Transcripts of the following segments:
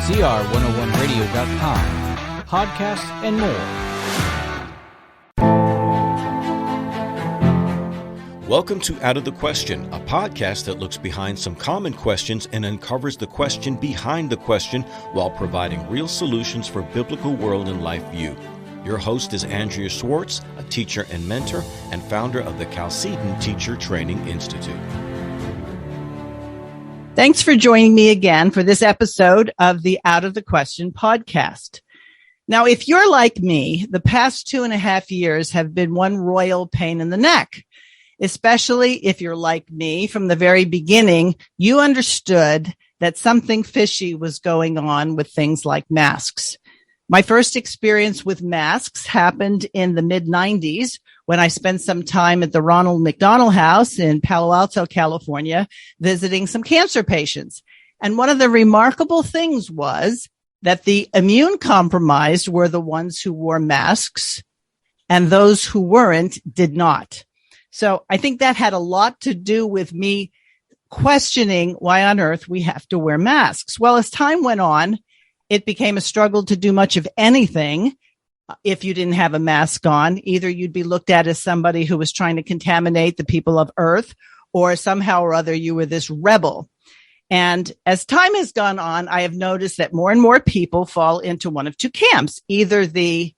CR101radio.com, podcasts, and more. Welcome to Out of the Question, a podcast that looks behind some common questions and uncovers the question behind the question while providing real solutions for biblical world and life view. Your host is Andrea Swartz, a teacher and mentor and founder of the Chalcedon Teacher Training Institute. Thanks for joining me again for this episode of the Out of the Question podcast. Now, if you're like me, the past 2.5 years have been one royal pain in the neck. Especially if you're like me, from the very beginning, you understood that something fishy was going on with things like masks. My first experience with masks happened in the mid-90s when I spent some time at the Ronald McDonald House in Palo Alto, California, visiting some cancer patients. And one of the remarkable things was that the immune compromised were the ones who wore masks, and those who weren't did not. So I think that had a lot to do with me questioning why on earth we have to wear masks. Well, as time went on, it became a struggle to do much of anything if you didn't have a mask on. Either you'd be looked at as somebody who was trying to contaminate the people of Earth, or somehow or other you were this rebel. And as time has gone on, I have noticed that more and more people fall into one of two camps. Either the,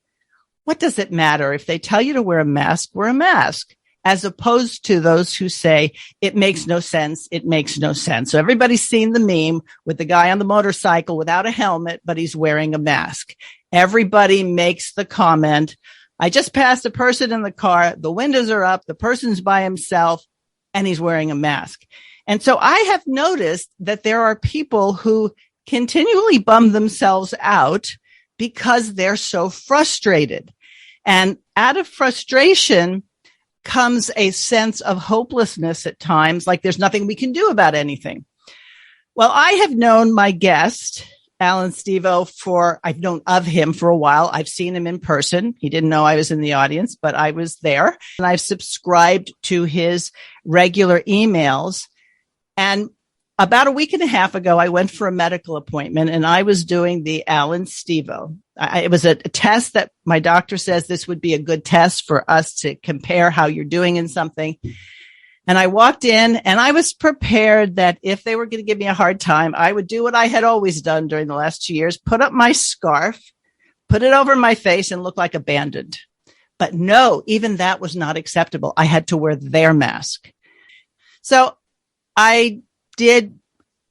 what does it matter? If they tell you to wear a mask, wear a mask. As opposed to those who say, it makes no sense, it makes no sense. So everybody's seen the meme with the guy on the motorcycle without a helmet, but he's wearing a mask. Everybody makes the comment, I just passed a person in the car, the windows are up, the person's by himself, and he's wearing a mask. And so I have noticed that there are people who continually bum themselves out because they're so frustrated. And out of frustration comes a sense of hopelessness at times, like there's nothing we can do about anything. Well, I have known my guest, Allan Stevo, I've known of him for a while. I've seen him in person. He didn't know I was in the audience, but I was there. And I've subscribed to his regular emails. And about a week and a half ago, I went for a medical appointment and I was doing the Allan Stevo. It was a test that my doctor says this would be a good test for us to compare how you're doing in something. And I walked in and I was prepared that if they were going to give me a hard time, I would do what I had always done during the last 2 years, put up my scarf, put it over my face and look like abandoned. But no, even that was not acceptable. I had to wear their mask. So I did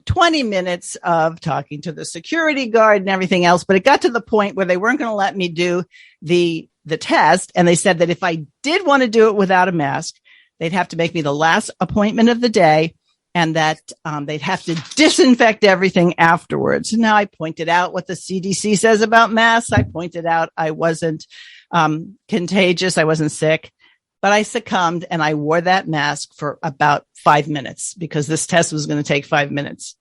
20 minutes of talking to the security guard and everything else, but it got to the point where they weren't going to let me do the test. And they said that if I did want to do it without a mask, they'd have to make me the last appointment of the day and that they'd have to disinfect everything afterwards. Now, I pointed out what the CDC says about masks. I pointed out I wasn't contagious. I wasn't sick. But I succumbed and I wore that mask for about 5 minutes because this test was going to take 5 minutes.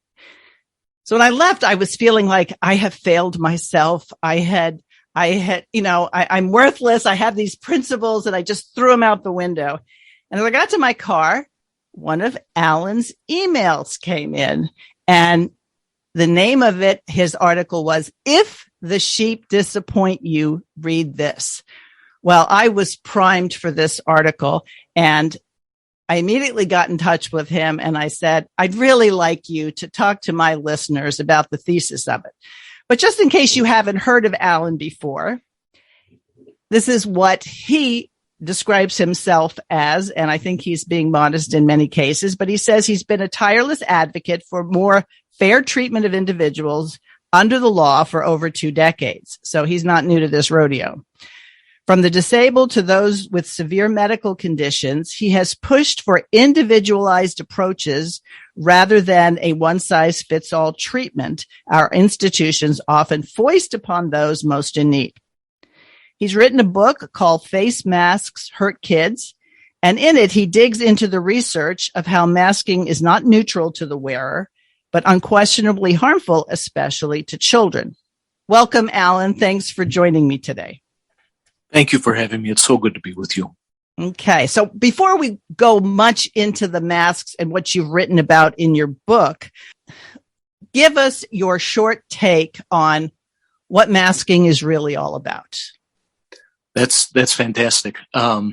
So when I left, I was feeling like I have failed myself. I'm worthless. I have these principles and I just threw them out the window. And as I got to my car, one of Allan's emails came in and the name of it, his article was, "If the sheep disappoint you, read this." Well, I was primed for this article and I immediately got in touch with him and I said, I'd really like you to talk to my listeners about the thesis of it. But just in case you haven't heard of Allan before, this is what he describes himself as, and I think he's being modest in many cases, but he says he's been a tireless advocate for more fair treatment of individuals under the law for over 2 decades. So he's not new to this rodeo. From the disabled to those with severe medical conditions, he has pushed for individualized approaches rather than a one-size-fits-all treatment our institutions often foist upon those most in need. He's written a book called Face Masks Hurt Kids, and in it he digs into the research of how masking is not neutral to the wearer, but unquestionably harmful, especially to children. Welcome, Allan. Thanks for joining me today. Thank you for having me. It's so good to be with you. Okay. So before we go much into the masks and what you've written about in your book, give us your short take on what masking is really all about. That's fantastic. I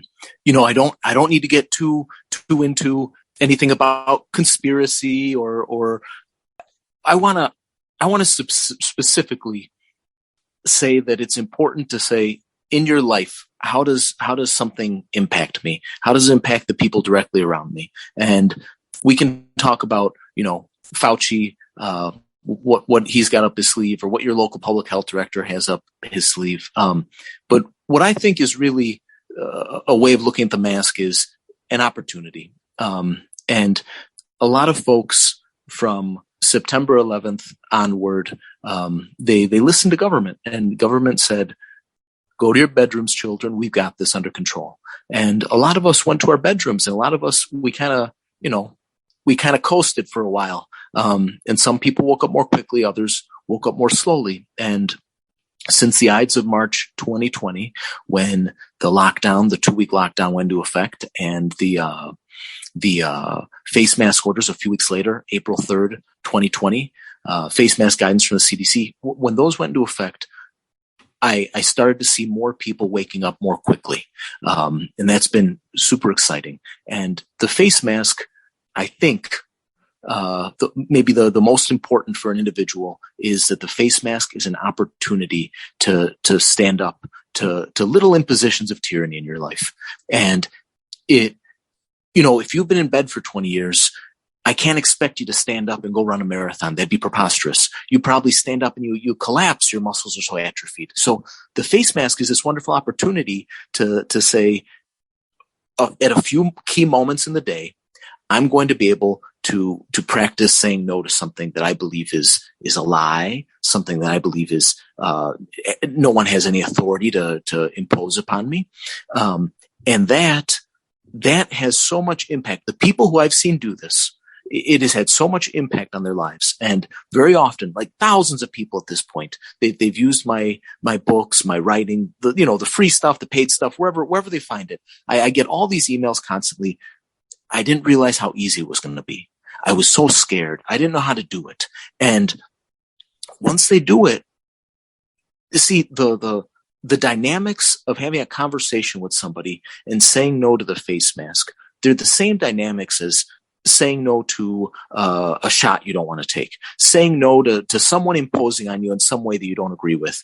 don't need to get too into anything about conspiracy or I want to specifically say that it's important to say, in your life, how does something impact me? How does it impact the people directly around me? And we can talk about, Fauci, what he's got up his sleeve, or what your local public health director has up his sleeve. But what I think is really a way of looking at the mask is an opportunity. And a lot of folks from September 11th onward, they listened to government, and government said, go to your bedrooms, children. We've got this under control. And a lot of us went to our bedrooms, and a lot of us, we kind of coasted for a while. And some people woke up more quickly. Others woke up more slowly. And since the Ides of March 2020, when the 2-week lockdown went into effect, and the face mask orders a few weeks later, April 3rd, 2020, face mask guidance from the CDC, when those went into effect, I started to see more people waking up more quickly. And that's been super exciting. And the face mask, I think, maybe the most important for an individual is that the face mask is an opportunity to stand up to little impositions of tyranny in your life. And if you've been in bed for 20 years, I can't expect you to stand up and go run a marathon. That'd be preposterous. You probably stand up and you collapse. Your muscles are so atrophied. So the face mask is this wonderful opportunity to say, at a few key moments in the day, I'm going to be able to practice saying no to something that I believe is a lie, something that I believe is no one has any authority to impose upon me, and that has so much impact. The people who I've seen do this, it has had so much impact on their lives, and very often, like thousands of people at this point, they've used my books, my writing, the free stuff, the paid stuff, wherever they find it. I get all these emails constantly. I didn't realize how easy it was going to be. I was so scared. I didn't know how to do it. And once they do it, you see the dynamics of having a conversation with somebody and saying no to the face mask, they're the same dynamics as saying no to a shot you don't want to take, saying no to someone imposing on you in some way that you don't agree with.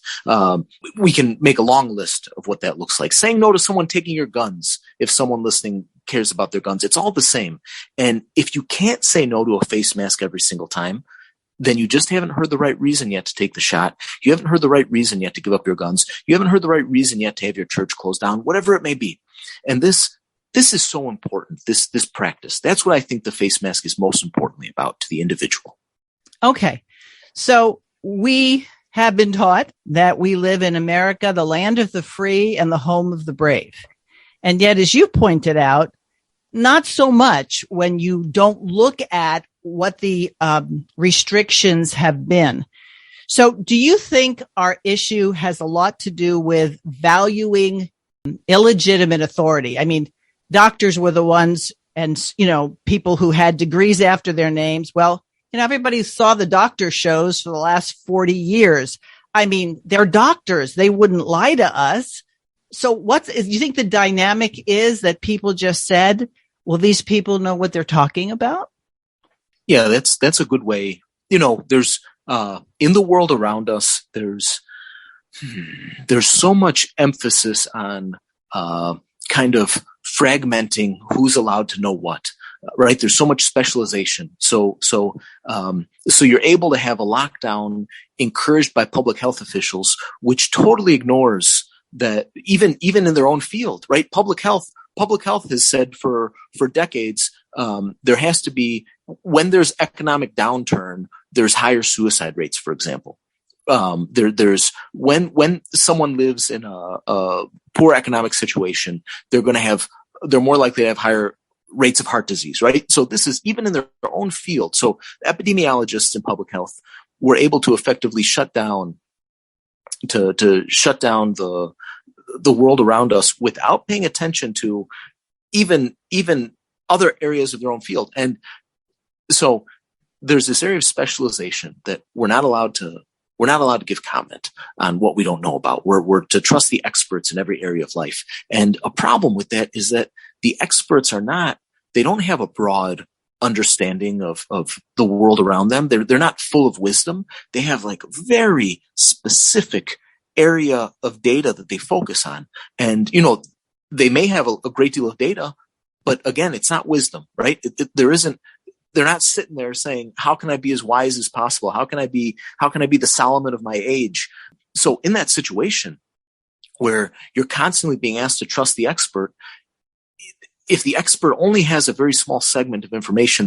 We can make a long list of what that looks like. Saying no to someone taking your guns, if someone listening cares about their guns, it's all the same. And if you can't say no to a face mask every single time, then you just haven't heard the right reason yet to take the shot. You haven't heard the right reason yet to give up your guns. You haven't heard the right reason yet to have your church closed down, whatever it may be. And this is so important, this practice. That's what I think the face mask is most importantly about to the individual. Okay. So we have been taught that we live in America, the land of the free and the home of the brave. And yet, as you pointed out, not so much when you don't look at what the restrictions have been. So do you think our issue has a lot to do with valuing illegitimate authority? I mean, doctors were the ones, and, people who had degrees after their names. Well, everybody saw the doctor shows for the last 40 years. I mean, they're doctors. They wouldn't lie to us. So do you think the dynamic is that people just said, well, these people know what they're talking about? Yeah, that's a good way. There's in the world around us, there's so much emphasis on kind of fragmenting who's allowed to know what, right? There's so much specialization. So you're able to have a lockdown encouraged by public health officials, which totally ignores that even in their own field, right? Public health has said for decades, there has to be, when there's economic downturn, there's higher suicide rates, for example. There's when someone lives in a poor economic situation, they're more likely to have higher rates of heart disease, right? So this is even in their own field. So epidemiologists in public health were able to effectively shut down the world around us without paying attention to even other areas of their own field. And so there's this area of specialization that we're not allowed to give comment on what we don't know about. We're to trust the experts in every area of life. And a problem with that is that the experts they don't have a broad understanding of the world around them. They're not full of wisdom. They have like very specific area of data that they focus on. And, they may have a great deal of data, but again, it's not wisdom, right? They're not sitting there saying, how can I be as wise as possible? How can I be the Solomon of my age? So in that situation where you're constantly being asked to trust the expert, if the expert only has a very small segment of information,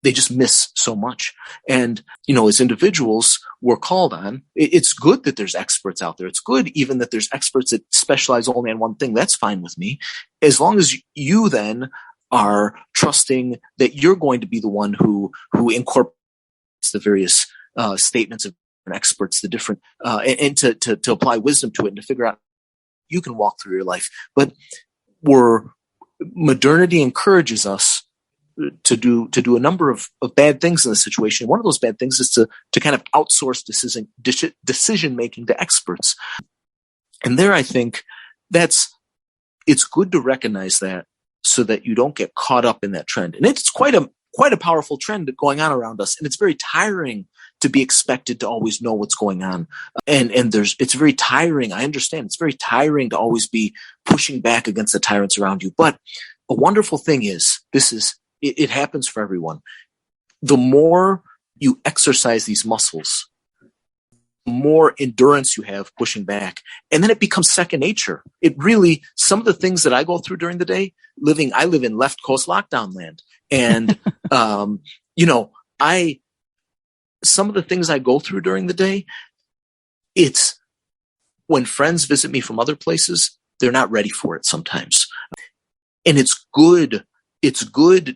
they just miss so much. And, as individuals, we're called on. It's good that there's experts out there. It's good even that there's experts that specialize only on one thing. That's fine with me. As long as you then are trusting that you're going to be the one who incorporates the various statements of different experts, the different and to apply wisdom to it and to figure out you can walk through your life. But modernity encourages us to do a number of bad things in this situation. One of those bad things is to kind of outsource decision making to experts. And there, I think it's good to recognize that so that you don't get caught up in that trend. And it's quite a powerful trend going on around us. And it's very tiring to be expected to always know what's going on. And it's very tiring. I understand it's very tiring to always be pushing back against the tyrants around you. But a wonderful thing is, it happens for everyone. The more you exercise these muscles, the more endurance you have pushing back. And then it becomes second nature. Some of the things that I go through during the day, I live in left coast lockdown land. And, some of the things I go through during the day, it's when friends visit me from other places, they're not ready for it sometimes. And it's good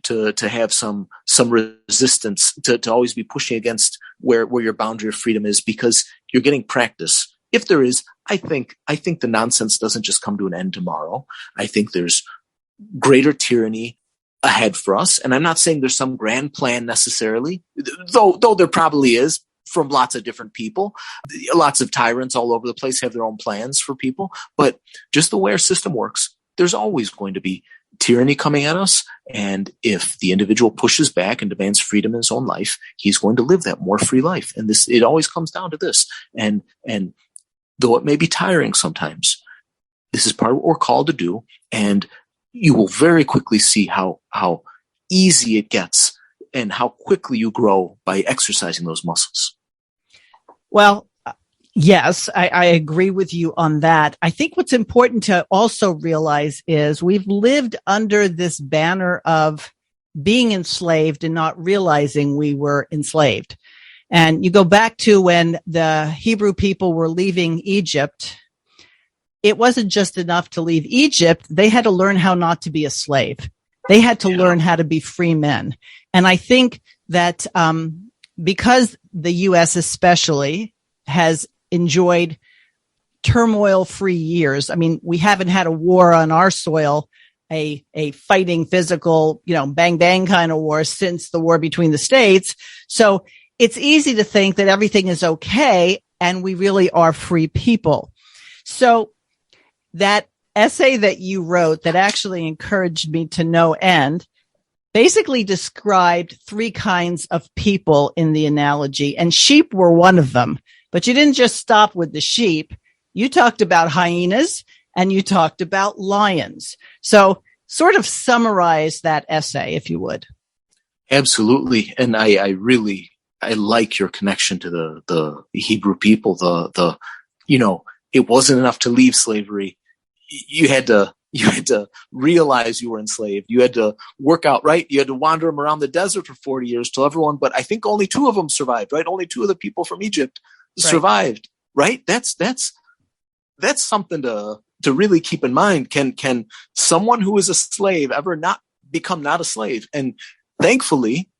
to have some resistance, to always be pushing against where your boundary of freedom is, because you're getting practice. If there is, I think the nonsense doesn't just come to an end tomorrow. I think there's greater tyranny ahead for us. And I'm not saying there's some grand plan necessarily, though there probably is from lots of different people. Lots of tyrants all over the place have their own plans for people. But just the way our system works, there's always going to be tyranny coming at us. And if the individual pushes back and demands freedom in his own life, he's going to live that more free life. And it always comes down to this. And though it may be tiring sometimes, this is part of what we're called to do. And you will very quickly see how easy it gets and how quickly you grow by exercising those muscles. Well, yes, I agree with you on that. I think what's important to also realize is we've lived under this banner of being enslaved and not realizing we were enslaved. And you go back to when the Hebrew people were leaving Egypt, it wasn't just enough to leave Egypt. They had to learn how not to be a slave. They had to learn how to be free men. And I think that because the U.S. especially has enjoyed turmoil-free years. I mean, we haven't had a war on our soil, a fighting physical, bang, bang kind of war since the war between the states. So it's easy to think that everything is okay and we really are free people. So that essay that you wrote that actually encouraged me to no end basically described three kinds of people in the analogy, and sheep were one of them. But you didn't just stop with the sheep. You talked about hyenas and you talked about lions. So sort of summarize that essay, if you would. Absolutely. And I like your connection to the Hebrew people. It wasn't enough to leave slavery. You had to realize you were enslaved. You had to work out, right? You had to wander them around the desert for 40 years till everyone, but I think only 2 of them survived, right? Only 2 of the people from Egypt survived, right? That's something to really keep in mind. Can someone who is a slave ever not become not a slave? And thankfully,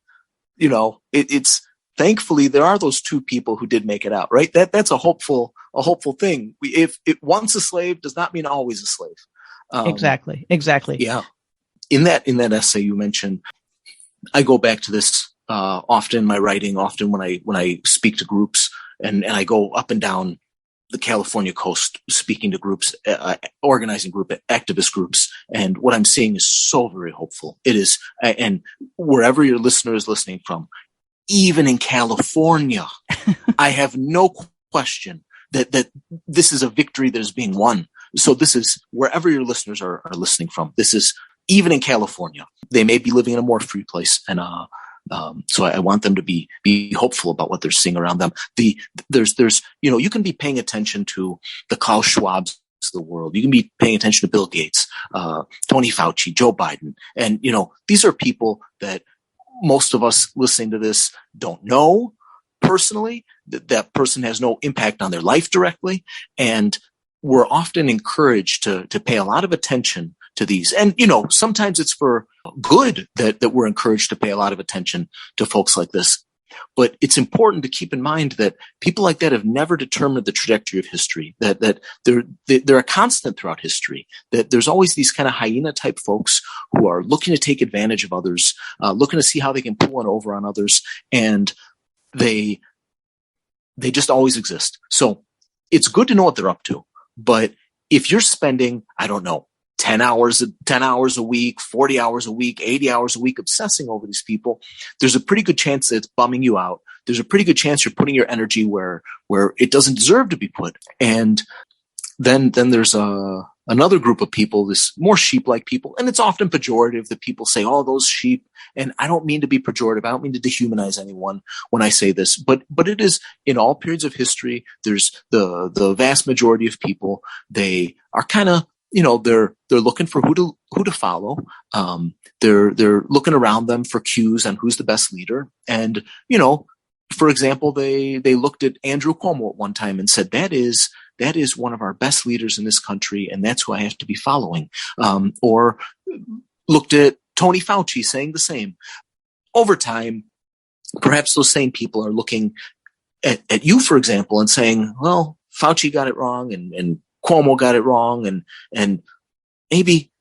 thankfully there are those 2 people who did make it out, right? That's a hopeful thing. If once a slave does not mean always a slave. Exactly. Yeah. In that essay you mentioned, I go back to this often in my writing, often when I speak to groups, and I go up and down the California coast speaking to groups, organizing activist groups. And what I'm seeing is so very hopeful. It is, and wherever your listener is listening from, even in California, I have no question that this is a victory that is being won. So this is wherever your listeners are listening from. This is even in California. They may be living in a more free place, and so I want them to be hopeful about what they're seeing around them. There's you can be paying attention to the Klaus Schwabs of the world. You can be paying attention to Bill Gates, Tony Fauci, Joe Biden, and these are people that most of us listening to this don't know personally. That person has no impact on their life directly, and we're often encouraged to pay a lot of attention to these. And, sometimes it's for good that we're encouraged to pay a lot of attention to folks like this. But it's important to keep in mind that people like that have never determined the trajectory of history, that they're a constant throughout history, that there's always these kind of hyena type folks who are looking to take advantage of others, looking to see how they can pull one over on others. And they just always exist. So it's good to know what they're up to. But if you're spending, I don't know, 10 hours a week, 40 hours a week, 80 hours a week obsessing over these people, there's a pretty good chance that it's bumming you out. There's a pretty good chance you're putting your energy where it doesn't deserve to be put. And then there's another group of people, this more sheep-like people, and it's often pejorative that people say, "Oh, those sheep." And I don't mean to be pejorative. I don't mean to dehumanize anyone when I say this, but it is in all periods of history. There's the vast majority of people. They are kind of, they're looking for who to follow. They're looking around them for cues on who's the best leader. And, for example, they looked at Andrew Cuomo at one time and said, that is one of our best leaders in this country, and that's who I have to be following. Or looked at Tony Fauci saying the same. Over time, perhaps those same people are looking at you, for example, and saying, well, Fauci got it wrong, and Cuomo got it wrong, and maybe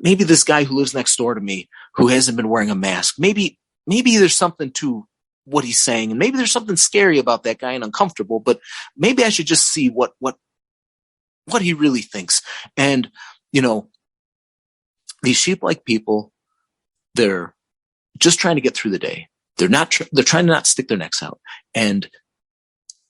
this guy who lives next door to me who hasn't been wearing a mask, maybe there's something to what he's saying, and maybe there's something scary about that guy and uncomfortable, but maybe I should just see what he really thinks. And, these sheep-like people, they're just trying to get through the day. They're trying to not stick their necks out. And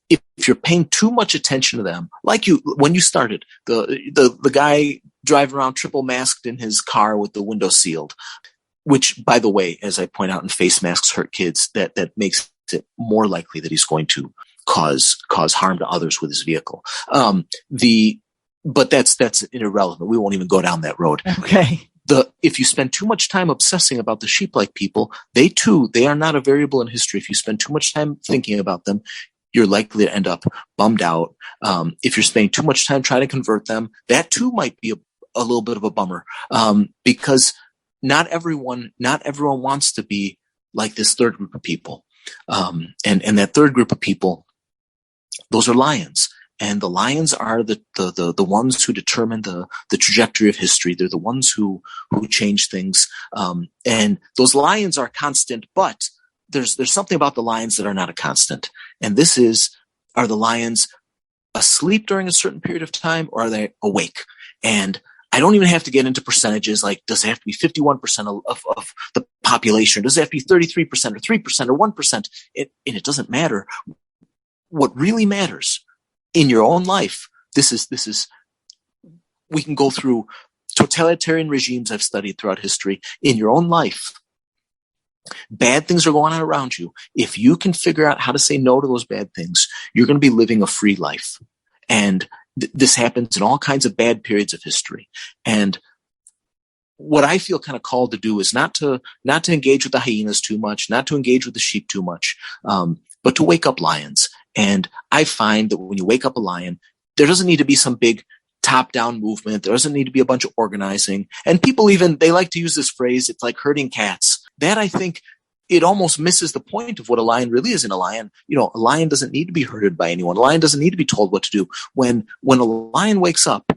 if you're paying too much attention to them, like when you started, the guy driving around triple masked in his car with the window sealed, which, by the way, as I point out, in face masks hurt kids, that makes it more likely that he's going to cause harm to others with his vehicle. But that's irrelevant. We won't even go down that road. Okay. If you spend too much time obsessing about the sheep-like people, they are not a variable in history. If you spend too much time thinking about them, you're likely to end up bummed out. If you're spending too much time trying to convert them, that too might be a little bit of a bummer, because not everyone wants to be like this third group of people. And that third group of people, those are lions. And the lions are the ones who determine the trajectory of history. They're the ones who change things. And those lions are constant, but there's something about the lions that are not a constant. And are the lions asleep during a certain period of time, or are they awake? And I don't even have to get into percentages, like does it have to be 51% of the population? Does it have to be 33% or 3% or 1%? And it doesn't matter. What really matters in your own life, we can go through totalitarian regimes I've studied throughout history. In your own life, bad things are going on around you. If you can figure out how to say no to those bad things, you're going to be living a free life. And this happens in all kinds of bad periods of history. And what I feel kind of called to do is not to engage with the hyenas too much, not to engage with the sheep too much, but to wake up lions. And I find that when you wake up a lion, there doesn't need to be some big top-down movement. There doesn't need to be a bunch of organizing. And people they like to use this phrase, it's like herding cats. That, I think, it almost misses the point of what a lion really is. In a lion, a lion doesn't need to be herded by anyone. A lion doesn't need to be told what to do. When a lion wakes up,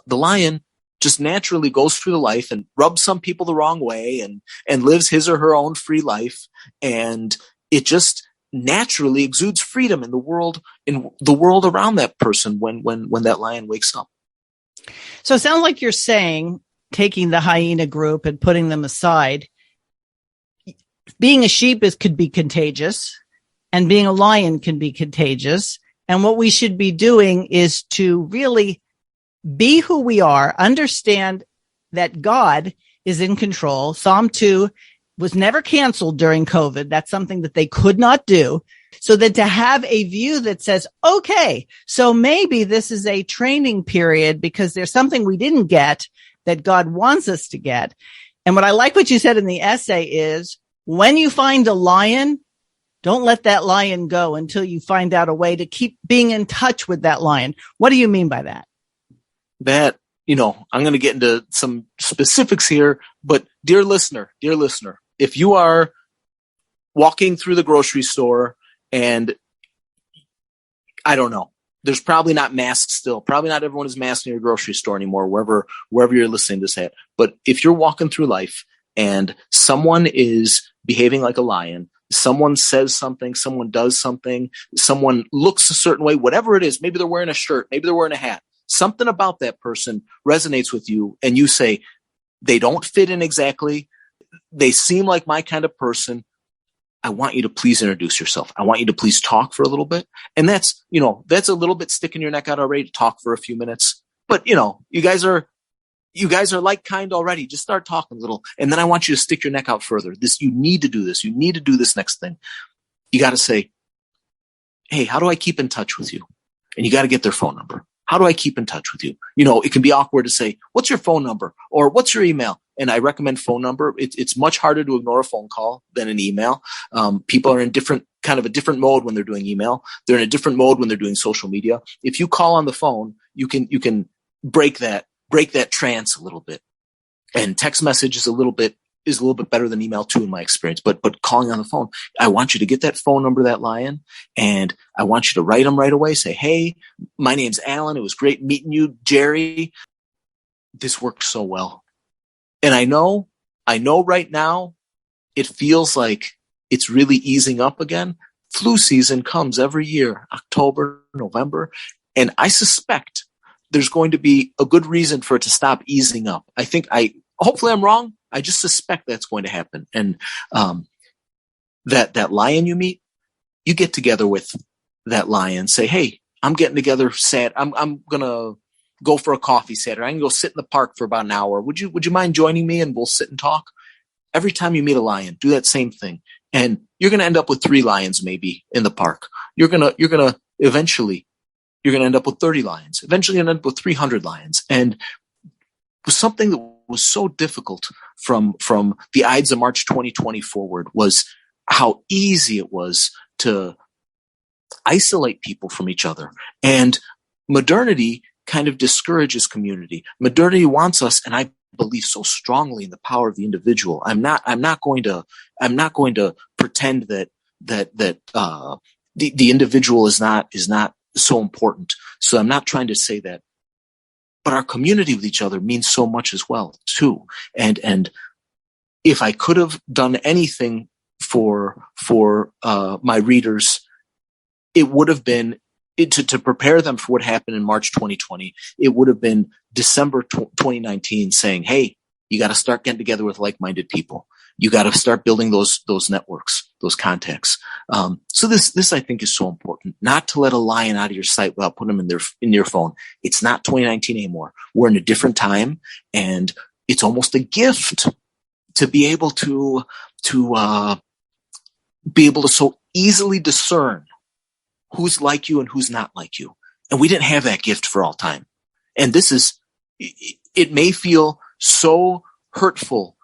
the lion just naturally goes through the life and rubs some people the wrong way and lives his or her own free life. And it just naturally exudes freedom in the world around that person when that lion wakes up. So it sounds like you're saying, taking the hyena group and putting them aside, being a sheep could be contagious, and being a lion can be contagious. And what we should be doing is to really be who we are, understand that God is in control. Psalm 2 was never canceled during COVID. That's something that they could not do. So that to have a view that says, okay, so maybe this is a training period because there's something we didn't get that God wants us to get. And what I like what you said in the essay is, when you find a lion, don't let that lion go until you find out a way to keep being in touch with that lion. What do you mean by that? That, I'm going to get into some specifics here, but dear listener, if you are walking through the grocery store and I don't know, there's probably not masks still. Probably not everyone is masked in your grocery store anymore, wherever you're listening to this at. But if you're walking through life and someone is behaving like a lion, someone says something, someone does something, someone looks a certain way, whatever it is, maybe they're wearing a shirt, maybe they're wearing a hat, something about that person resonates with you and you say, they don't fit in exactly, they seem like my kind of person, I want you to please introduce yourself. I want you to please talk for a little bit. And that's a little bit sticking your neck out already to talk for a few minutes. But, you guys are like kind already. Just start talking a little. And then I want you to stick your neck out further. You need to do this. You need to do this next thing. You got to say, hey, how do I keep in touch with you? And you got to get their phone number. How do I keep in touch with you? It can be awkward to say, what's your phone number? Or what's your email? And I recommend phone number. It's much harder to ignore a phone call than an email. People are in a different mode when they're doing email. They're in a different mode when they're doing social media. If you call on the phone, you can break that trance a little bit. And text message is a little bit better than email too, in my experience. But calling on the phone, I want you to get that phone number of that lion, and I want you to write them right away. Say, hey, my name's Allan. It was great meeting you, Jerry. This worked so well. And I know right now it feels like it's really easing up again. Flu season comes every year, October, November, and I suspect there's going to be a good reason for it to stop easing up. Hopefully I'm wrong. I just suspect that's going to happen. And that lion you meet, you get together with that lion, say, hey, I'm getting together I'm going to go for a coffee Saturday. I can go sit in the park for about an hour. Would you mind joining me and we'll sit and talk? Every time you meet a lion, do that same thing. And you're going to end up with 3 lions maybe in the park. You're going to eventually end up with 30 lions. Eventually you're going to end up with 300 lions. And something that was so difficult from the Ides of March 2020 forward was how easy it was to isolate people from each other. And modernity kind of discourages community. Modernity wants us, and I believe so strongly in the power of the individual. I'm not going to pretend that the individual is not so important. So I'm not trying to say that. But our community with each other means so much as well, too. And if I could have done anything for my readers, it would have been to prepare them for what happened in March 2020. It would have been December 2019 saying, hey, you got to start getting together with like-minded people. You got to start building those networks, those contacts. So this I think is so important, not to let a lion out of your sight without putting them in your phone. It's not 2019 anymore. We're in a different time, and it's almost a gift to be able to so easily discern who's like you and who's not like you. And we didn't have that gift for all time. And it may feel so hurtful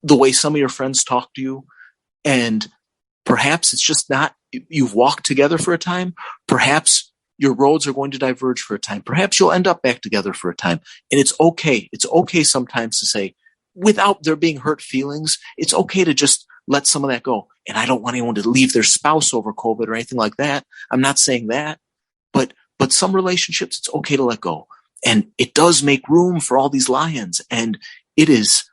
the way some of your friends talk to you, and perhaps it's just not, you've walked together for a time. Perhaps your roads are going to diverge for a time. Perhaps you'll end up back together for a time. And it's okay. It's okay sometimes to say, without there being hurt feelings, it's okay to just let some of that go. And I don't want anyone to leave their spouse over COVID or anything like that. I'm not saying that, but some relationships, it's okay to let go. it does make room for all these lions. And it is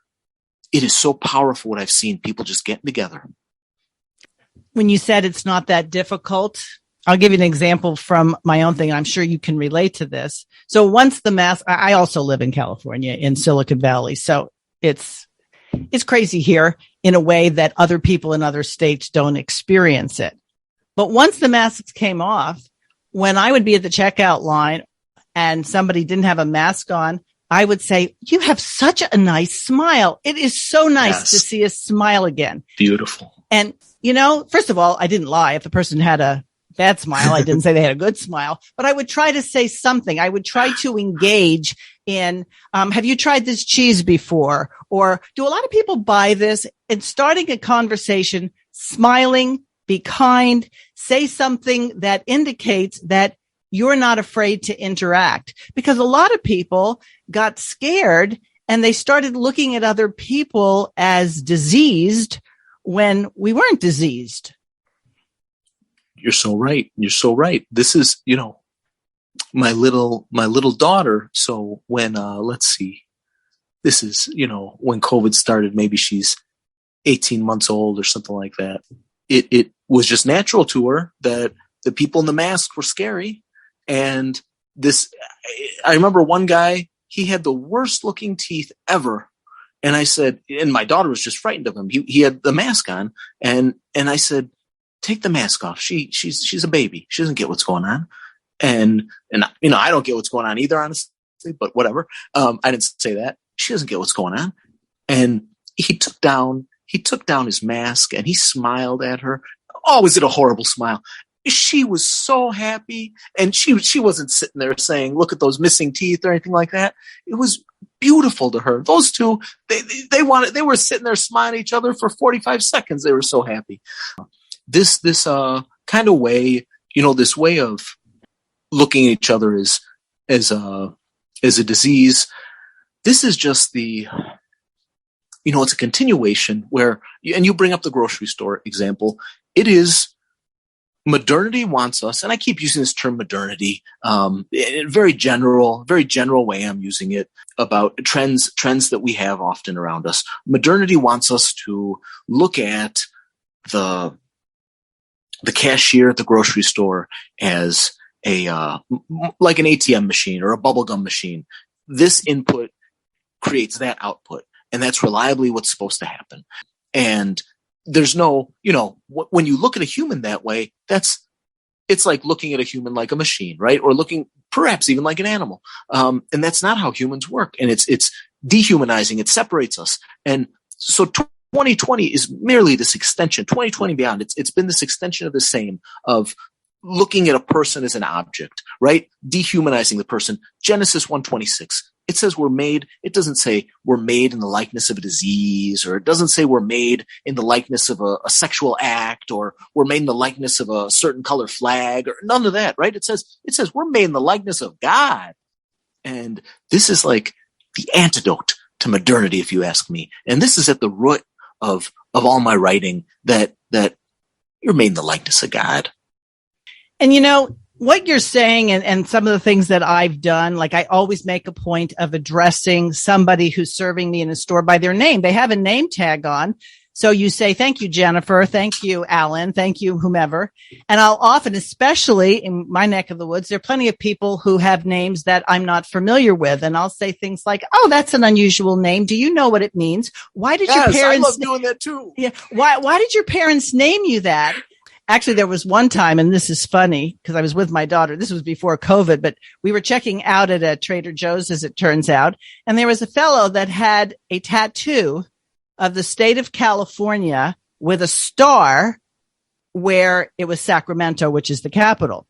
so powerful what I've seen, people just getting together. When you said it's not that difficult, I'll give you an example from my own thing. I'm sure you can relate to this. So once the mask, I also live in California in Silicon Valley. So it's crazy here in a way that other people in other states don't experience it. But once the masks came off, when I would be at the checkout line and somebody didn't have a mask on, I would say, "You have such a nice smile. It is so nice to see a smile again." Beautiful. And, first of all, I didn't lie. If the person had a bad smile, I didn't say they had a good smile, but I would try to say something. I would try to engage in, have you tried this cheese before? Or do a lot of people buy this? And starting a conversation, smiling, be kind, say something that indicates that you're not afraid to interact, because a lot of people got scared and they started looking at other people as diseased when we weren't diseased. You're so right. You're so right. This is, my little daughter. So when, let's see, this is, when COVID started, maybe she's 18 months old or something like that. It was just natural to her that the people in the mask were scary. And I remember one guy, he had the worst looking teeth ever. And I said, and my daughter was just frightened of him. He had the mask on, and I said, "Take the mask off. She's a baby. She doesn't get what's going on." And I don't get what's going on either, honestly, but whatever. I didn't say that. She doesn't get what's going on. And he took down his mask and he smiled at her. Oh, was it a horrible smile? She was so happy. And she wasn't sitting there saying, "Look at those missing teeth," or anything like that. It was beautiful to her. Those two, they were sitting there smiling at each other for 45 seconds. They were so happy. This kind of way, this way of looking at each other as a disease. This is just it's a continuation where, and you bring up the grocery store example. It is, modernity wants us, and I keep using this term modernity, in a very general way I'm using it about trends that we have often around us. Modernity wants us to look at the cashier at the grocery store as like an ATM machine or a bubblegum machine. This input creates that output, and that's reliably what's supposed to happen. And there's no, when you look at a human that way, it's like looking at a human like a machine, right? Or looking perhaps even like an animal. And that's not how humans work. And it's dehumanizing. It separates us. And so 2020 is merely this extension, 2020 beyond. It's been this extension of the same, of looking at a person as an object, right? Dehumanizing the person. Genesis 1:26. It says we're made. It doesn't say we're made in the likeness of a disease, or it doesn't say we're made in the likeness of a sexual act, or we're made in the likeness of a certain color flag, or none of that, right? It says we're made in the likeness of God. And this is like the antidote to modernity, if you ask me. And this is at the root of all my writing, that you're made in the likeness of God. And what you're saying, and some of the things that I've done, like I always make a point of addressing somebody who's serving me in a store by their name. They have a name tag on. So you say, "Thank you, Jennifer. Thank you, Alan. Thank you, whomever." And I'll often, especially in my neck of the woods, there are plenty of people who have names that I'm not familiar with. And I'll say things like, "Oh, that's an unusual name. Do you know what it means? Why did your parents?" I love doing that too. Yeah. Why did your parents name you that? Actually, there was one time, and this is funny because I was with my daughter. This was before COVID, but we were checking out at a Trader Joe's, as it turns out. And there was a fellow that had a tattoo of the state of California with a star where it was Sacramento, which is the capital.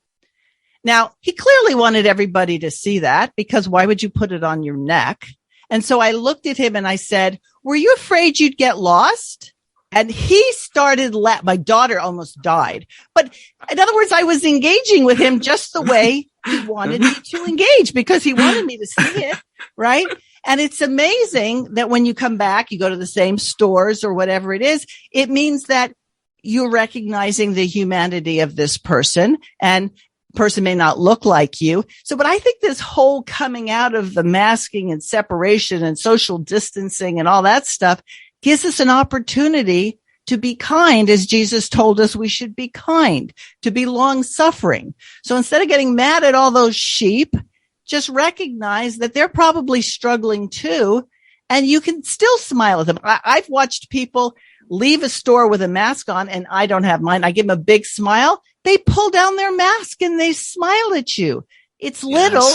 Now, he clearly wanted everybody to see that, because why would you put it on your neck? And so I looked at him and I said, "Were you afraid you'd get lost?" And he started my daughter almost died. But in other words, I was engaging with him just the way he wanted me to engage, because he wanted me to see it, right? And it's amazing that when you come back, you go to the same stores or whatever it is, it means that you're recognizing the humanity of this person. And person may not look like you. So, but I think this whole coming out of the masking and separation and social distancing and all that stuff gives us an opportunity to be kind, as Jesus told us we should be kind, to be long suffering. So instead of getting mad at all those sheep, just recognize that they're probably struggling too. And you can still smile at them. I've watched people leave a store with a mask on, and I don't have mine. I give them a big smile. They pull down their mask and they smile at you. It's little,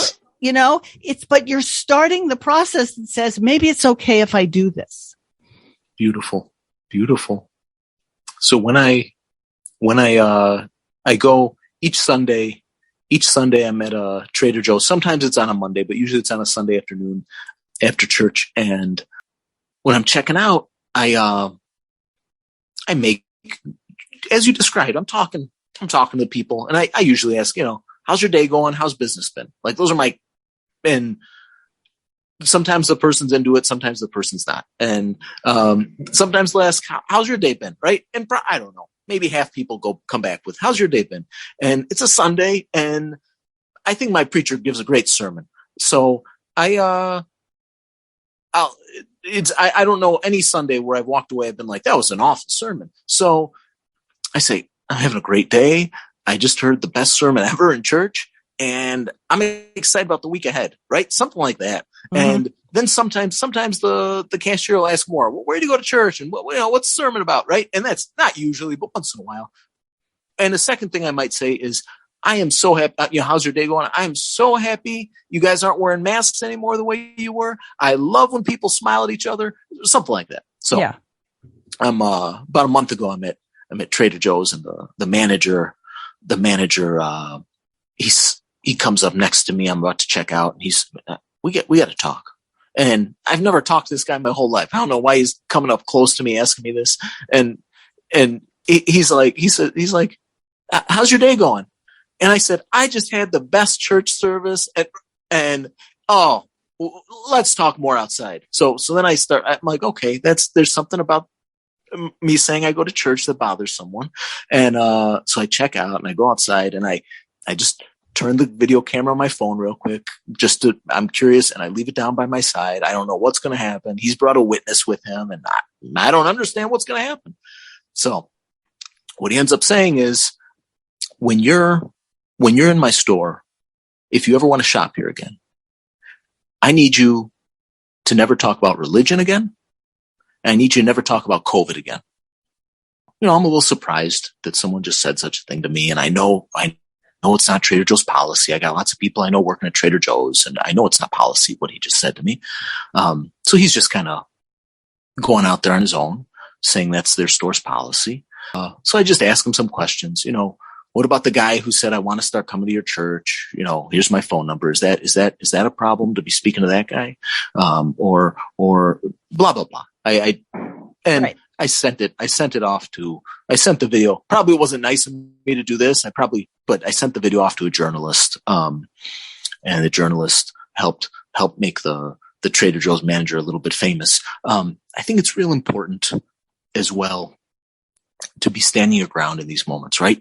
but you're starting the process that says, maybe it's okay if I do this. Beautiful. Beautiful. So when I go each Sunday I'm at a Trader Joe's. Sometimes it's on a Monday, but usually it's on a Sunday afternoon after church. And when I'm checking out, I make, as you described, I'm talking to people, and I usually ask, how's your day going? How's business been? Like, those are and sometimes the person's into it, sometimes the person's not. And sometimes they'll ask, how's your day been? Right. And I don't know, maybe half people come back with, how's your day been? And it's a Sunday, and I think my preacher gives a great sermon. So I don't know any Sunday where I've walked away, I've been like, that was an awful sermon. So I say, I'm having a great day. I just heard the best sermon ever in church, and I'm excited about the week ahead, right? Something like that. Mm-hmm. And then sometimes the cashier will ask more, well, where do you go to church? And what's the sermon about? Right. And that's not usually, but once in a while. And the second thing I might say is, I am so happy. How's your day going? I'm so happy you guys aren't wearing masks anymore the way you were. I love when people smile at each other, something like that. So yeah. I'm about a month ago, I'm at Trader Joe's, and the manager, he comes up next to me. I'm about to check out, and we got to talk. And I've never talked to this guy my whole life. I don't know why he's coming up close to me, asking me this. And he's like, how's your day going? And I said, I just had the best church service, and let's talk more outside. So then I'm like, okay, there's something about me saying I go to church that bothers someone. And so I check out and I go outside, and I just turn the video camera on my phone real quick, I'm curious, and I leave it down by my side. I don't know what's going to happen. He's brought a witness with him, and I don't understand what's going to happen. So what he ends up saying is, when you're in my store, if you ever want to shop here again, I need you to never talk about religion again. And I need you to never talk about COVID again. I'm a little surprised that someone just said such a thing to me. And I know it's not Trader Joe's policy. I got lots of people I know working at Trader Joe's, and I know it's not policy what he just said to me. So he's just kind of going out there on his own, saying that's their store's policy. So I just ask him some questions. What about the guy who said, I want to start coming to your church? Here's my phone number. Is that a problem to be speaking to that guy? Or blah, blah, blah. Right. I sent the video. Probably wasn't nice of me to do this. But I sent the video off to a journalist. And the journalist helped make the Trader Joe's manager a little bit famous. I think it's real important as well to be standing your ground in these moments, right?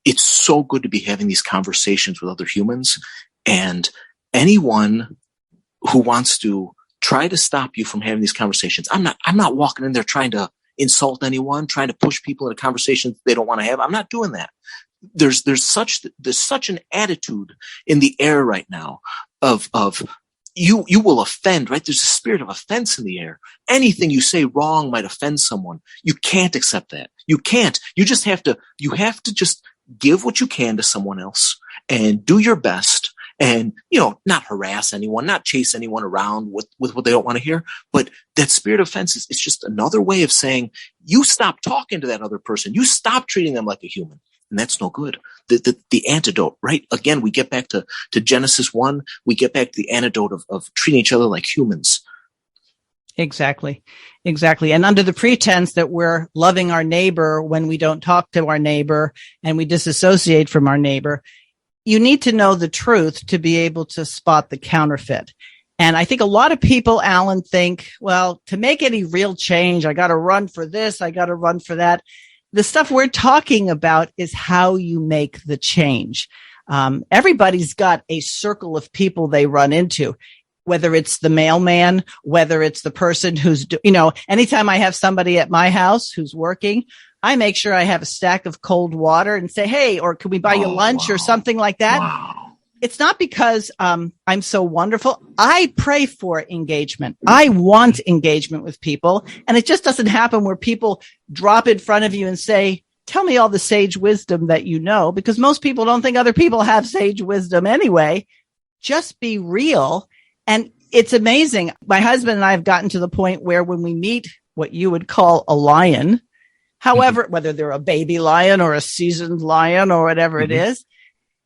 It's so good to be having these conversations with other humans, and anyone who wants to try to stop you from having these conversations. I'm not walking in there trying to insult anyone, trying to push people into conversations they don't want to have. I'm not doing that. There's such an attitude in the air right now of you will offend, right? There's a spirit of offense in the air. Anything you say wrong might offend someone. You can't accept that. You can't. You have to just give what you can to someone else and do your best, and, not harass anyone, not chase anyone around with what they don't want to hear. But that spirit of offense is just another way of saying, you stop talking to that other person. You stop treating them like a human. And that's no good. The antidote, right? Again, we get back to Genesis 1. We get back to the antidote of treating each other like humans. Exactly. And under the pretense that we're loving our neighbor when we don't talk to our neighbor and we disassociate from our neighbor, you need to know the truth to be able to spot the counterfeit. And I think a lot of people, Allan, think, well, to make any real change, I got to run for this, I got to run for that. the stuff we're talking about is how you make the change. Everybody's got a circle of people they run into, whether it's the mailman, whether it's the person who's, anytime I have somebody at my house who's working, I make sure I have a stack of cold water and say, hey, or can we buy you lunch or something like that? Wow. It's not because I'm so wonderful. I pray for engagement. I want engagement with people. And it just doesn't happen where people drop in front of you and say, tell me all the sage wisdom that you know, because most people don't think other people have sage wisdom anyway. Just be real. And it's amazing. My husband and I have gotten to the point where when we meet what you would call a lion, however, whether they're a baby lion or a seasoned lion or whatever it is,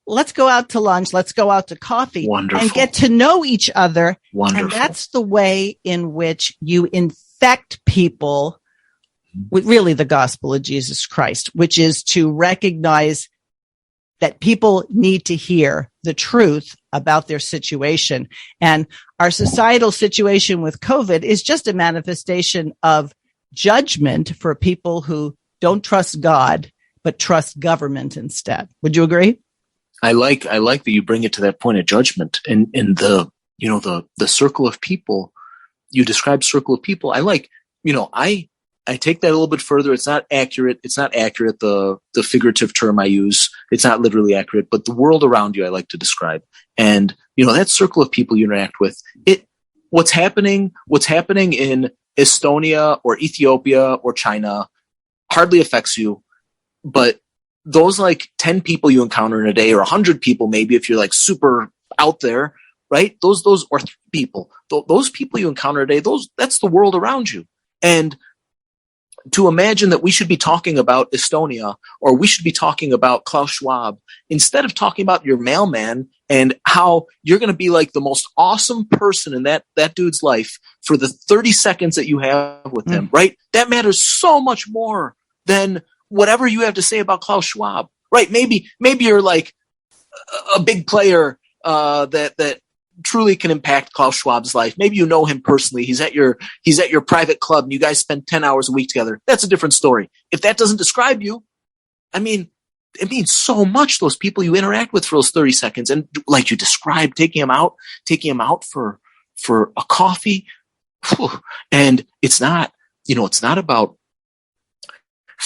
let's go out to lunch. Let's go out to coffee and get to know each other. Wonderful. And that's the way in which you infect people with really the gospel of Jesus Christ, which is to recognize that people need to hear the truth about their situation. And our societal situation with COVID is just a manifestation of judgment for people who don't trust God, but trust government instead. Would you agree? I like that you bring it to that point of judgment and the circle of people. You describe circle of people. I take that a little bit further. It's not accurate. The figurative term I use, it's not literally accurate, but the world around you, I like to describe. And, that circle of people you interact with, what's happening in Estonia or Ethiopia or China hardly affects you. But those like 10 people you encounter in a day, or 100 people, maybe if you're like super out there, right? Those, or 3 people, those people you encounter a day, that's the world around you. And to imagine that we should be talking about Estonia or we should be talking about Klaus Schwab instead of talking about your mailman and how you're going to be like the most awesome person in that dude's life for the 30 seconds that you have with him, right? That matters so much more than whatever you have to say about Klaus Schwab, right? Maybe you're like a big player, that truly can impact Klaus Schwab's life. Maybe you know him personally. He's at your private club and you guys spend 10 hours a week together. That's a different story. If that doesn't describe you, it means so much, those people you interact with for those 30 seconds. And like you described, taking them out for a coffee. And it's not about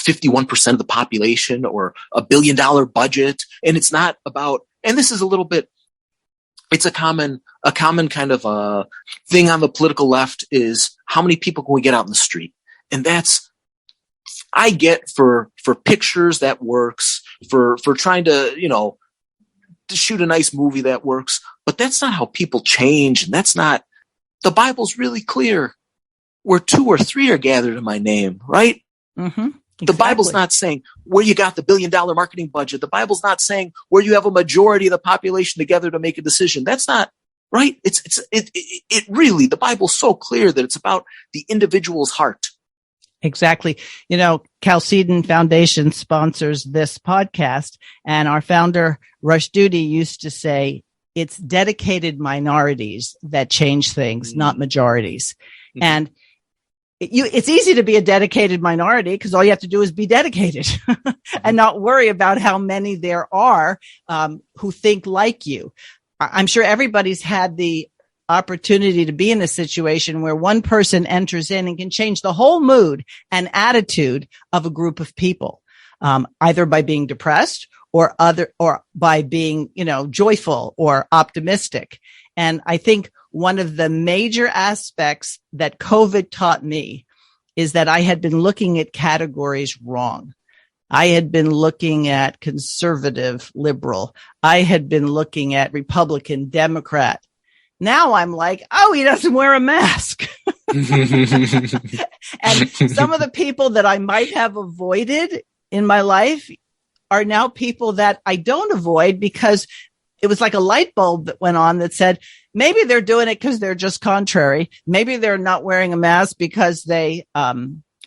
51% of the population or $1 billion budget. And it's not about, and this is a little bit, it's a common kind of a thing on the political left is how many people can we get out in the street? And I get for pictures that works, for trying to shoot a nice movie that works, but that's not how people change. And the Bible's really clear. Where 2 or 3 are gathered in my name, right? Mm-hmm. Exactly. The Bible's not saying where you got the $1 billion marketing budget. The Bible's not saying where you have a majority of the population together to make a decision. That's not right. It really, the Bible's so clear that it's about the individual's heart. Exactly. Chalcedon Foundation sponsors this podcast, and our founder, Rush Doody, used to say, it's dedicated minorities that change things, not majorities. Mm-hmm. And it's easy to be a dedicated minority because all you have to do is be dedicated and not worry about how many there are who think like you. I'm sure everybody's had the opportunity to be in a situation where one person enters in and can change the whole mood and attitude of a group of people, either by being depressed or by being, joyful or optimistic. And I think one of the major aspects that COVID taught me is that I had been looking at categories wrong. I had been looking at conservative, liberal. I had been looking at Republican, Democrat. Now I'm like, oh, he doesn't wear a mask. And some of the people that I might have avoided in my life are now people that I don't avoid because it was like a light bulb that went on that said, maybe they're doing it because they're just contrary. Maybe they're not wearing a mask because they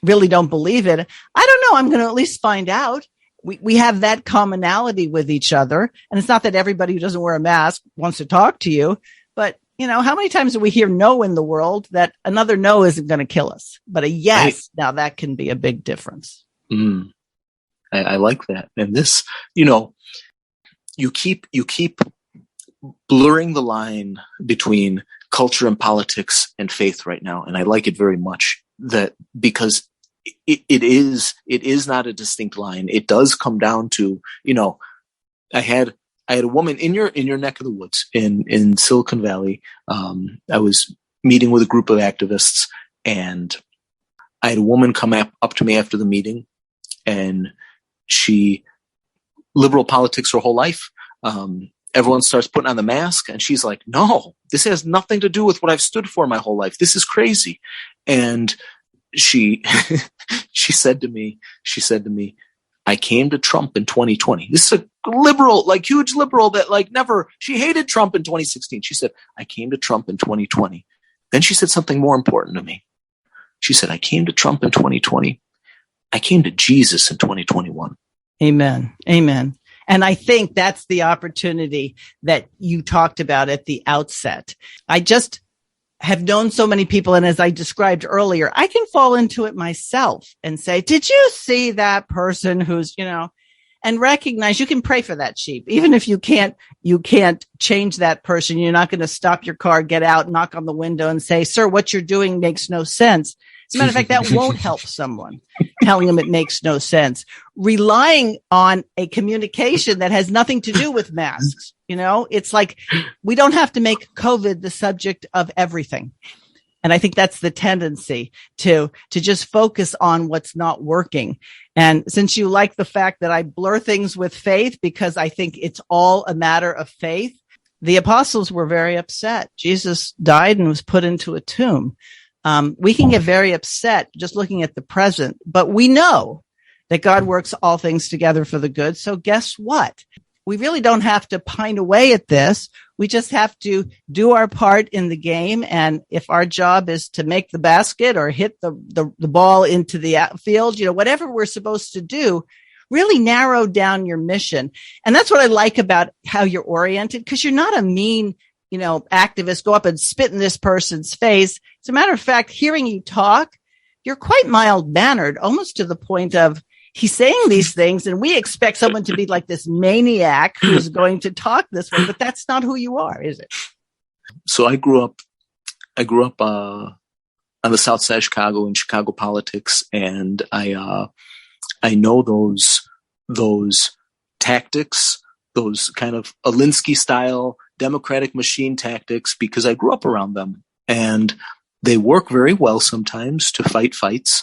really don't believe it. I don't know. I'm going to at least find out. We have that commonality with each other. And it's not that everybody who doesn't wear a mask wants to talk to you, but how many times do we hear no in the world that another no isn't going to kill us, but a yes, right. Now that can be a big difference. Mm. I like that. And this, you keep blurring the line between culture and politics and faith right now. And I like it very much because it is not a distinct line. It does come down to, I had a woman in your neck of the woods in Silicon Valley. I was meeting with a group of activists, and I had a woman come up to me after the meeting, and she liberal politics her whole life. Everyone starts putting on the mask, and she's like, "No, this has nothing to do with what I've stood for my whole life. This is crazy." And she said to me, "I came to Trump in 2020. This is a liberal, huge liberal that she hated Trump in 2016. She said, "I came to Trump in 2020. Then she said something more important to me. She said, "I came to Trump in 2020. I came to Jesus in 2021. Amen. Amen. And I think that's the opportunity that you talked about at the outset. I just have known so many people. And as I described earlier, I can fall into it myself and say, did you see that person who's, and recognize you can pray for that sheep. Even if you can't change that person. You're not going to stop your car, get out, knock on the window and say, "Sir, what you're doing makes no sense." As a matter of fact, that won't help someone, telling them it makes no sense. Relying on a communication that has nothing to do with masks. It's like we don't have to make COVID the subject of everything. And I think that's the tendency to just focus on what's not working. And since you like the fact that I blur things with faith, because I think it's all a matter of faith, the apostles were very upset. Jesus died and was put into a tomb. We can get very upset just looking at the present, but we know that God works all things together for the good. So guess what? We really don't have to pine away at this. We just have to do our part in the game. And if our job is to make the basket or hit the ball into the field, whatever we're supposed to do, really narrow down your mission. And that's what I like about how you're oriented, because you're not a mean, activist, go up and spit in this person's face. As a matter of fact, hearing you talk, you're quite mild-mannered, almost to the point of he's saying these things and we expect someone to be like this maniac who's going to talk this way, but that's not who you are, is it? So I grew up on the south side of Chicago, in Chicago politics, and I know those tactics, those kind of Alinsky style Democratic machine tactics, because I grew up around them, and they work very well sometimes to fight fights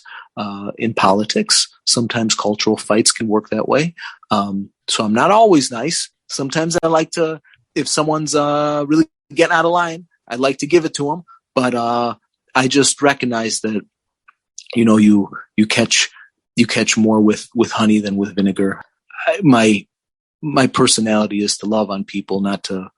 in politics. Sometimes cultural fights can work that way. So I'm not always nice. Sometimes I like to, if someone's really getting out of line, I'd like to give it to them. But I just recognize that, you catch more with honey than with vinegar. My personality is to love on people, not to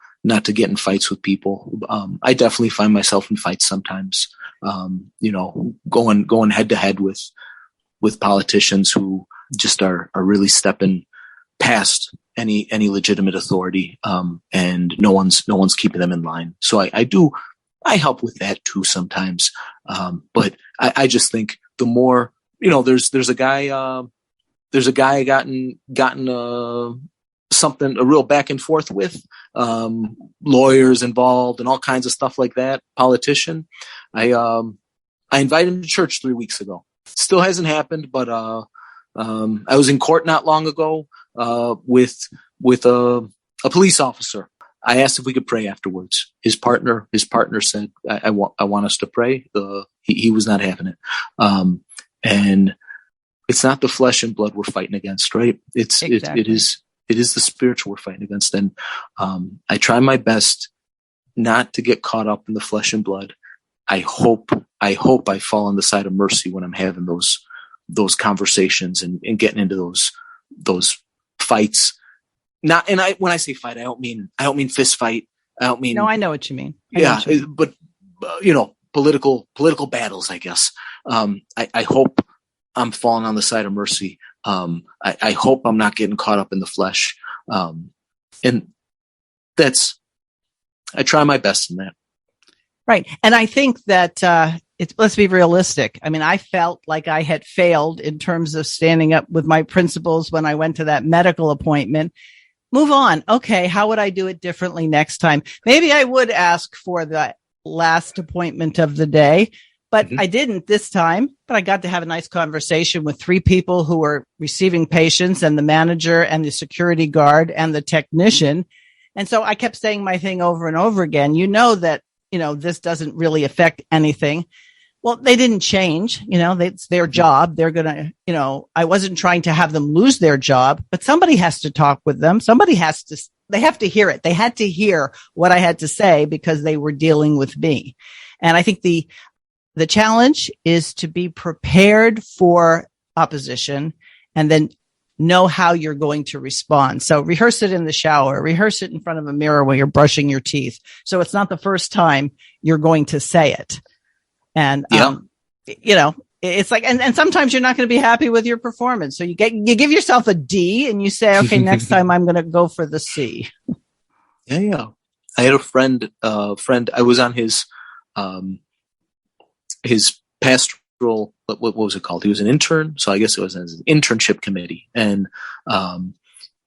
get in fights with people. I definitely find myself in fights sometimes, going head to head with politicians who just are really stepping past any legitimate authority. And no one's keeping them in line. So I help with that too sometimes. But I just think the more, there's a guy gotten a real back and forth with, lawyers involved and all kinds of stuff like that, politician. I invited him to church 3 weeks ago. Still hasn't happened, but I was in court not long ago with a police officer. I asked if we could pray afterwards. His partner said, I want us to pray. He was not having it. And it's not the flesh and blood we're fighting against, right? Exactly. It is the spiritual we're fighting against. And I try my best not to get caught up in the flesh and blood. I hope I fall on the side of mercy when I'm having those conversations and getting into those fights. When I say fight, I don't mean fist fight. I don't mean. No, I know what you mean. But political battles, I guess. I hope I'm falling on the side of mercy. I hope I'm not getting caught up in the flesh. And I try my best in that. Right. And I think that, let's be realistic. I mean, I felt like I had failed in terms of standing up with my principles when I went to that medical appointment. Move on. Okay. How would I do it differently next time? Maybe I would ask for the last appointment of the day, but I didn't this time. But I got to have a nice conversation with 3 people who were receiving patients, and the manager and the security guard and the technician. And so I kept saying my thing over and over again. That, this doesn't really affect anything. Well, they didn't change. It's their job. They're going to, I wasn't trying to have them lose their job, but somebody has to talk with them. They have to hear it. They had to hear what I had to say because they were dealing with me. And I think the challenge is to be prepared for opposition and then know how you're going to respond. So rehearse it in the shower, rehearse it in front of a mirror while you're brushing your teeth. So it's not the first time you're going to say it. And, it's like, and sometimes you're not going to be happy with your performance. So you give yourself a D and you say, okay, next time I'm going to go for the C. Yeah. I had a friend, I was on his pastoral, what was it called? He was an intern. So I guess it was an internship committee. And,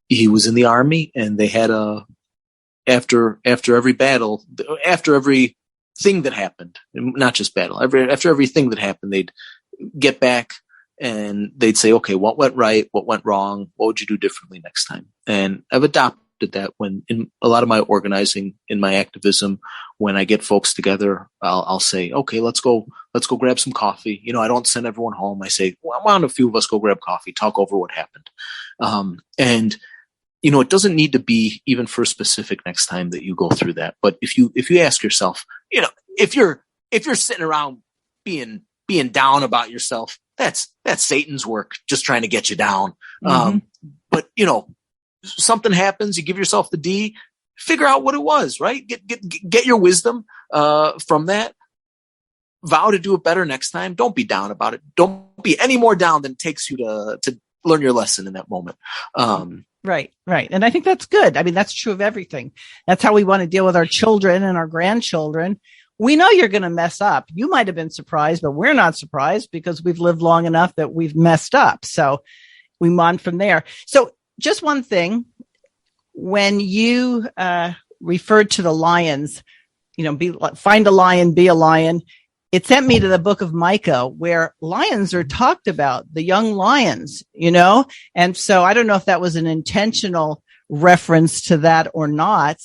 he was in the Army, and they had after every battle, after every thing that happened, not just battle, after everything that happened, they'd get back and they'd say, okay, what went right? What went wrong? What would you do differently next time? And I've adopted that when in a lot of my organizing, in my activism, when I get folks together, I'll say, okay, let's go grab some coffee. I don't send everyone home. I say, well, why don't a few of us go grab coffee, talk over what happened. And it doesn't need to be even for specific next time that you go through that. But if you ask yourself, if you're sitting around being down about yourself, that's Satan's work, just trying to get you down. But something happens, you give yourself the D, figure out what it was, right? Get your wisdom, from that. Vow to do it better next time. Don't be down about it. Don't be any more down than it takes you to learn your lesson in that moment. Right. And I think that's good. I mean, that's true of everything. That's how we want to deal with our children and our grandchildren. We know you're going to mess up. You might have been surprised, but we're not surprised because we've lived long enough that we've messed up. So we move on from there. So just one thing, when you referred to the lions, find a lion, be a lion. It sent me to the book of Micah, where lions are talked about, the young lions, and so I don't know if that was an intentional reference to that or not,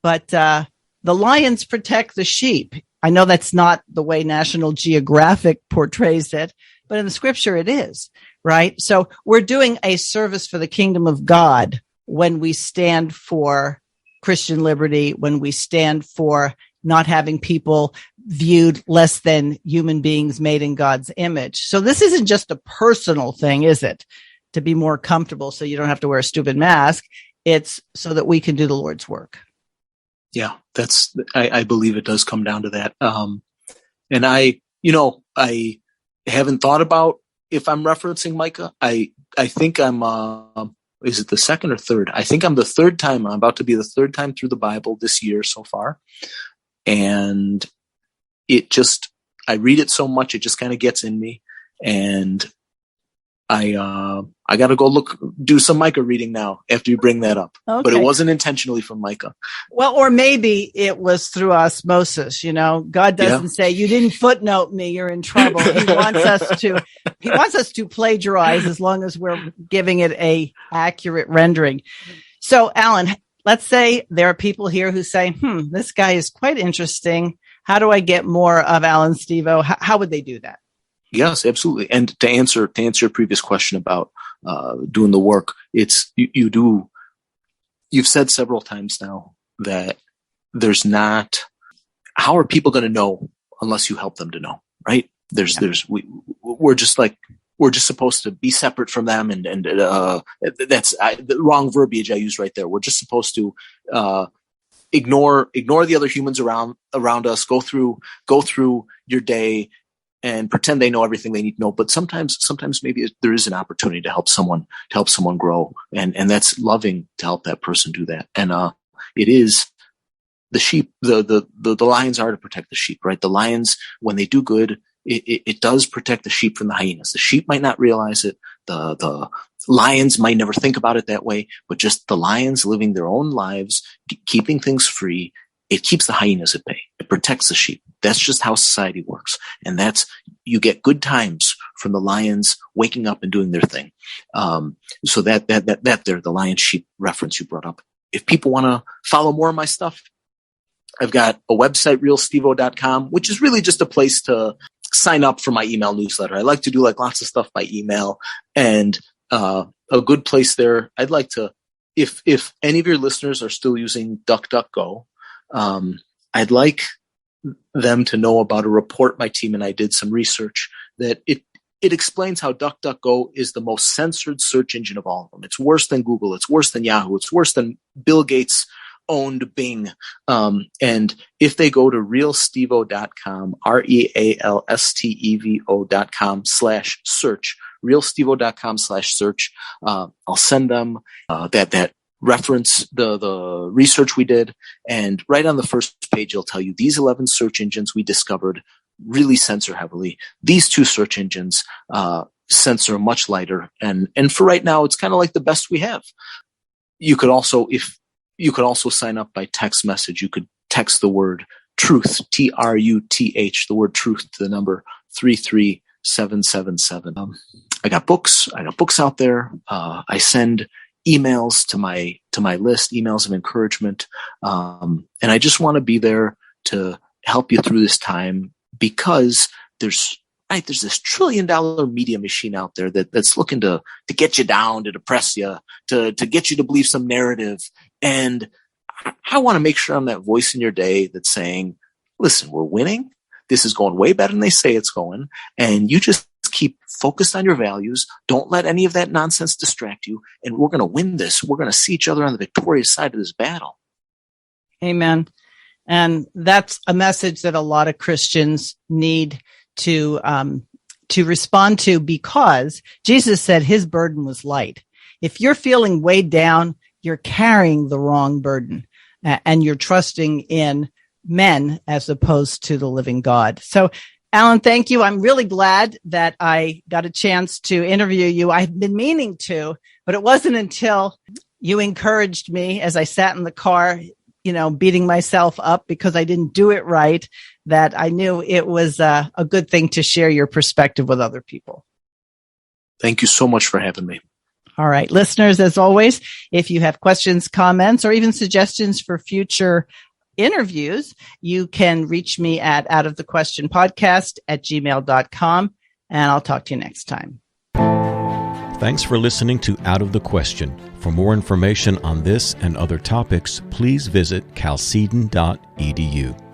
but the lions protect the sheep. I know that's not the way National Geographic portrays it, but in the scripture it is, right? So we're doing a service for the kingdom of God when we stand for Christian liberty, when we stand for not having people viewed less than human beings made in God's image. So this isn't just a personal thing, is it? To be more comfortable so you don't have to wear a stupid mask. It's so that we can do the Lord's work. Yeah, I believe it does come down to that. And I haven't thought about if I'm referencing Micah. I think I'm, is it the second or third? I think I'm the third time. I'm about to be the third time through the Bible this year so far. And I read it so much, it just kind of gets in me. And I got to go do some Micah reading now after you bring that up. Okay. But it wasn't intentionally from Micah. Well, or maybe it was through osmosis. God doesn't say, you didn't footnote me, you're in trouble. He wants us to plagiarize as long as we're giving it a accurate rendering. So, Allan, let's say there are people here who say, this guy is quite interesting. How do I get more of Allan Stevo? How would they do that? Yes, absolutely. And to answer your previous question about doing the work, it's you've said several times now that there's not. How are people going to know unless you help them to know? Right? We're just supposed to be separate from them, and that's the wrong verbiage I used right there. We're just supposed to ignore the other humans around us. Go through your day and pretend they know everything they need to know. But sometimes maybe there is an opportunity to help someone grow. And that's loving to help that person do that. And, it is the sheep, the lions are to protect the sheep, right? The lions, when they do good, it does protect the sheep from the hyenas. The sheep might not realize it. The lions might never think about it that way, but just the lions living their own lives, keeping things free, it keeps the hyenas at bay. It protects the sheep. That's just how society works. And you get good times from the lions waking up and doing their thing. So that there, the lion sheep reference you brought up. If people want to follow more of my stuff, I've got a website, realstevo.com, which is really just a place to sign up for my email newsletter. I like to do lots of stuff by email, and a good place there. I'd like to, if any of your listeners are still using DuckDuckGo, I'd like them to know about a report my team and I did some research that it explains how DuckDuckGo is the most censored search engine of all of them. It's worse than Google. It's worse than Yahoo. It's worse than Bill Gates owned Bing. And if they go to realstevo.com, realstevo.com/search, realstevo.com/search, I'll send them that reference the research we did. And right on the first page, it'll tell you these 11 search engines we discovered really censor heavily. These 2 search engines censor much lighter. And for right now, it's kind of like the best we have. You could also sign up by text message. You could text the word truth, TRUTH, the word truth to the number 33777. I got books out there. I send emails to my list, emails of encouragement. And I just want to be there to help you through this time, because there's this $1 trillion media machine out there that's looking to get you down, to depress you, to get you to believe some narrative. And I want to make sure I'm that voice in your day that's saying, listen, we're winning. This is going way better than they say it's going. And you just keep focused on your values. Don't let any of that nonsense distract you. And we're going to win this. We're going to see each other on the victorious side of this battle. Amen. And that's a message that a lot of Christians need to respond to, because Jesus said his burden was light. If you're feeling weighed down, you're carrying the wrong burden, and you're trusting in men as opposed to the living God. So, Allan, thank you. I'm really glad that I got a chance to interview you. I've been meaning to, but it wasn't until you encouraged me as I sat in the car, beating myself up because I didn't do it right, that I knew it was a good thing to share your perspective with other people. Thank you so much for having me. All right, listeners, as always, if you have questions, comments, or even suggestions for future interviews, you can reach me at outofthequestionpodcast@gmail.com, and I'll talk to you next time. Thanks for listening to Out of the Question. For more information on this and other topics, please visit chalcedon.edu.